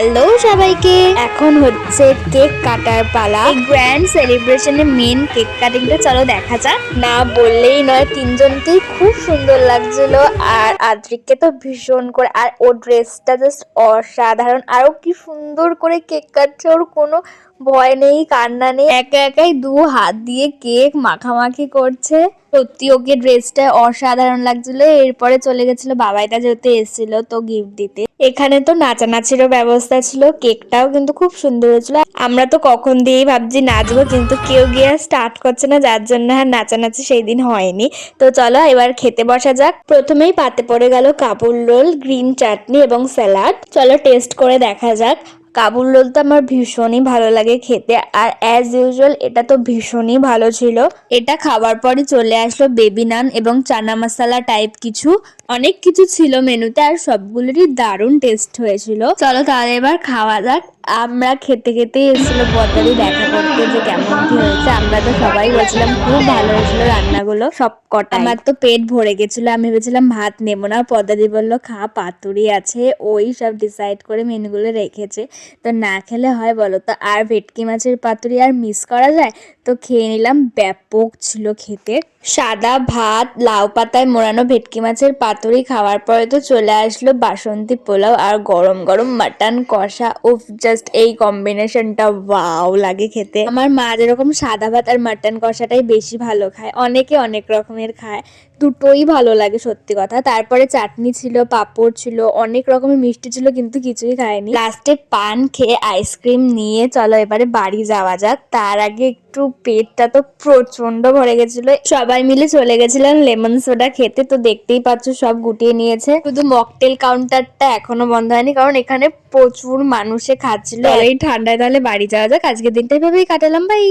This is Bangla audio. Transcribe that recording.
হ্যালো সবাইকে, এখন হচ্ছে কেক কাটার পালা। এই গ্র্যান্ড সেলিব্রেশনে মেন কেক কাটিংটা চলো দেখা যাক। না বললেই নয়, তিনজনকেই খুব সুন্দর লাগছিল। আর আদ্রিককে তো ভীষণ করে, আর ওর ড্রেসটা জাস্ট অসাধারণ। আরো কি সুন্দর করে কেক কাটছে, ওর কোনো ভয় নেই, কান্না নেই, একা একাই দু হাত দিয়ে কেক মাখামাখি করছে। সত্যি ওকে ড্রেসটা অসাধারণ লাগছিল। এরপরে চলে গেছিল, বাবাইটা যেহেতু এসেছিল তো গিফট দিতে। এখানে তো নাচানাচিরও ব্যবস্থা ছিল, কেকটাও কিন্তু খুব সুন্দর হয়েছিল। আমরা তো কখন দিয়েই ভাবছি নাচবো, কিন্তু কেউ গিয়ে স্টার্ট করছে না, যার জন্য আর নাচানাচি সেই দিন হয়নি। তো চলো এবার খেতে বসা যাক। প্রথমেই পাতে পড়ে গেল কাবুল রোল, গ্রিন চাটনি এবং স্যালাড। চলো টেস্ট করে দেখা যাক। কাবুল রোল তো আমার ভীষণই ভালো লাগে খেতে, আর অ্যাজ ইউজুয়াল এটা তো ভীষণই ভালো ছিল। এটা খাবার পরে চলে আসলো বেবি নান এবং চানা মশলা টাইপ কিছু, অনেক কিছু ছিল মেনুতে, আর সবগুলোরই দারুণ টেস্ট হয়েছিল। চলো তাহলে এবার খাওয়া যাক। আমরা খেতে খেতে এসেছিল বদারি দেখা করতে যে কেমন কি হয়েছে। আমরা তো সবাই বলছিলাম খুব ভালো হয়েছিল রান্নাগুলো সব কটা। আমার তো পেট ভরে গেছিল, আমি ভেবেছিলাম ভাত নেবো না। পদাদি বললো খা, পাতুরি আছে, ওই সব ডিসাইড করে মেনুগুলো রেখেছে। তো না খেলে হয় বলো তো, আর ভেটকি মাছের পাতুরি আর মিস করা যায়? তো খেয়ে নিলাম, ব্যাপক ছিল খেতে। সাদা ভাত, লাউ পাতায় মোড়ানো ভেটকি মাছের পাতুরি খাওয়ার পরে তো চলে আসলো বাসন্তী পোলাও আর গরম গরম মাটন কষা। উফ, জাস্ট এই কম্বিনেশনটা ওয়াও লাগে খেতে। আমার মা যেরকম সাদা ভাত আর মাটন কষাটাই বেশি ভালো খায়, অনেকে অনেক রকমের খায়, দুটোই ভালো লাগে সত্যি কথা। তারপরে চাটনি ছিল, পাঁপড় ছিল, অনেক রকমের মিষ্টি ছিল, কিন্তু কিছুই খায়নি। লাস্টে পান খেয়ে আইসক্রিম নিয়ে চলো এবারে বাড়ি যাওয়া যাক। তার আগে একটু পেটটা তো প্রচন্ড ভরে গেছিল। সবাই মিলে চলে গেছিলাম লেমন সোডা খেতে। তো দেখতেই পাচ্ছ সব গুটিয়ে নিয়েছে, শুধু মকটেল কাউন্টারটা এখনো বন্ধ হয়নি, কারণ এখানে প্রচুর মানুষে খাচ্ছিল। এই ঠান্ডায় তাহলে বাড়ি যাওয়া যাক, আজকের দিনটা এভাবেই কাটালাম, বাই।